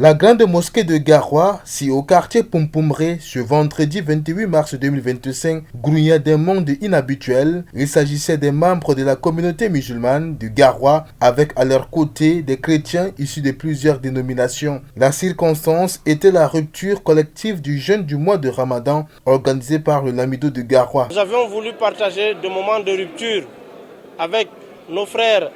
La grande mosquée de Garoua, si au quartier Pompoumré, ce vendredi 28 mars 2025, grouilla d'un monde inhabituel. Il s'agissait des membres de la communauté musulmane de Garoua, avec à leur côté des chrétiens issus de plusieurs dénominations. La circonstance était la rupture collective du jeûne du mois de Ramadan, organisé par le Lamido de Garoua. Nous avions voulu partager des moments de rupture avec nos frères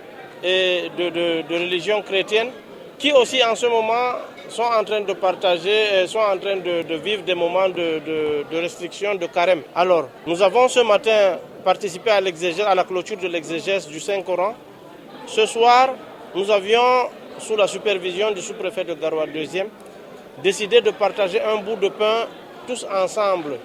de religion chrétienne, qui aussi en ce moment sont en train de partager, sont en train de vivre des moments de restriction, de carême. Alors, nous avons ce matin participé à la clôture de l'exégèse du Saint-Coran. Ce soir, nous avions, sous la supervision du sous-préfet de Garoua 2e, décidé de partager un bout de pain tous ensemble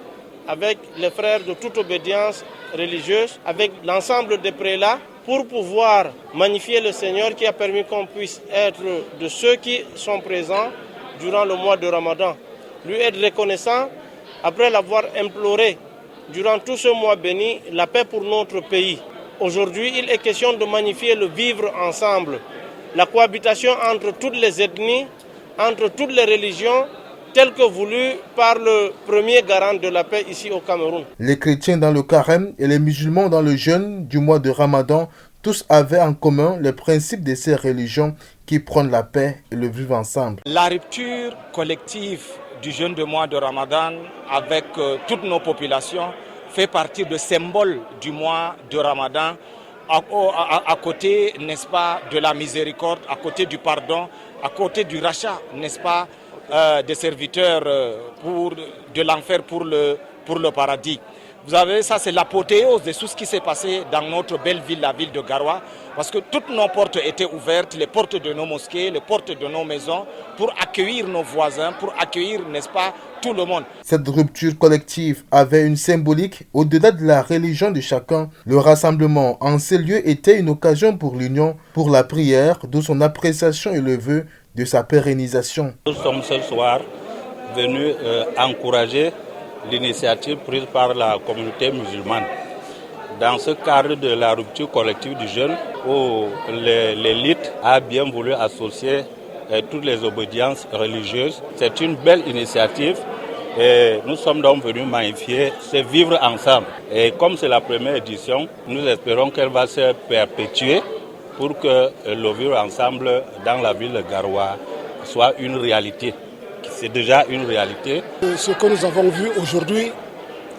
avec les frères de toute obédience religieuse, avec l'ensemble des prélats, pour pouvoir magnifier le Seigneur qui a permis qu'on puisse être de ceux qui sont présents durant le mois de Ramadan. Lui être reconnaissant après l'avoir imploré durant tout ce mois béni la paix pour notre pays. Aujourd'hui, il est question de magnifier le vivre ensemble, la cohabitation entre toutes les ethnies, entre toutes les religions, tel que voulu par le premier garant de la paix ici au Cameroun. Les chrétiens dans le carême et les musulmans dans le jeûne du mois de Ramadan, tous avaient en commun les principes de ces religions qui prônent la paix et le vivre ensemble. La rupture collective du jeûne du mois de Ramadan avec toutes nos populations fait partie de symboles du mois de Ramadan, à côté, n'est-ce pas, de la miséricorde, à côté du pardon, à côté du rachat, n'est-ce pas, des serviteurs de l'enfer pour le paradis. Vous savez, ça c'est l'apothéose de tout ce qui s'est passé dans notre belle ville, la ville de Garoua, parce que toutes nos portes étaient ouvertes, les portes de nos mosquées, les portes de nos maisons, pour accueillir nos voisins, pour accueillir, n'est-ce pas, tout le monde. Cette rupture collective avait une symbolique au-delà de la religion de chacun. Le rassemblement en ces lieux était une occasion pour l'union, pour la prière, de son appréciation et le vœu de sa pérennisation. Nous sommes ce soir venus encourager l'initiative prise par la communauté musulmane. Dans ce cadre de la rupture collective du jeûne, où l'élite a bien voulu associer toutes les obédiences religieuses, c'est une belle initiative et nous sommes donc venus magnifier ce vivre ensemble. Et comme c'est la première édition, nous espérons qu'elle va se perpétuer pour que le vivre ensemble dans la ville de Garoua soit une réalité. C'est déjà une réalité. Ce que nous avons vu aujourd'hui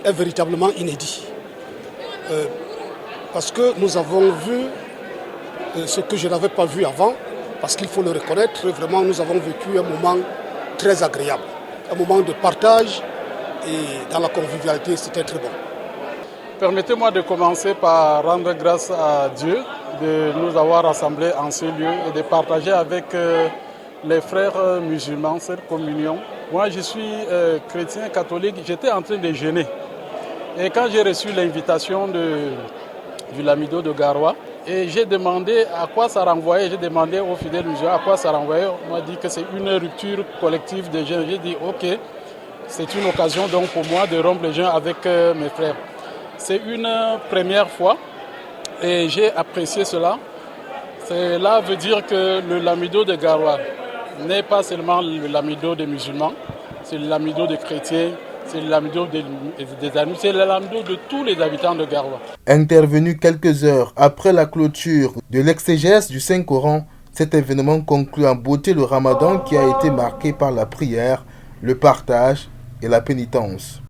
est véritablement inédit. Parce que nous avons vu ce que je n'avais pas vu avant, parce qu'il faut le reconnaître, vraiment nous avons vécu un moment très agréable, un moment de partage et dans la convivialité, c'était très bon. Permettez-moi de commencer par rendre grâce à Dieu de nous avoir rassemblés en ce lieu et de partager avec les frères musulmans cette communion. Moi, je suis chrétien catholique, j'étais en train de jeûner. Et quand j'ai reçu l'invitation du Lamido de Garoua, et j'ai demandé à quoi ça renvoyait, j'ai demandé aux fidèles musulmans à quoi ça renvoyait. On m'a dit que c'est une rupture collective de jeûne. J'ai dit ok, c'est une occasion donc pour moi de rompre le jeûne avec mes frères. C'est une première fois et j'ai apprécié cela. Cela veut dire que le Lamido de Garoua n'est pas seulement le Lamido des musulmans, c'est le Lamido des chrétiens, c'est le Lamido des amis, c'est le Lamido de tous les habitants de Garoua. Intervenu quelques heures après la clôture de l'exégèse du Saint-Coran, cet événement conclut en beauté le Ramadan qui a été marqué par la prière, le partage et la pénitence.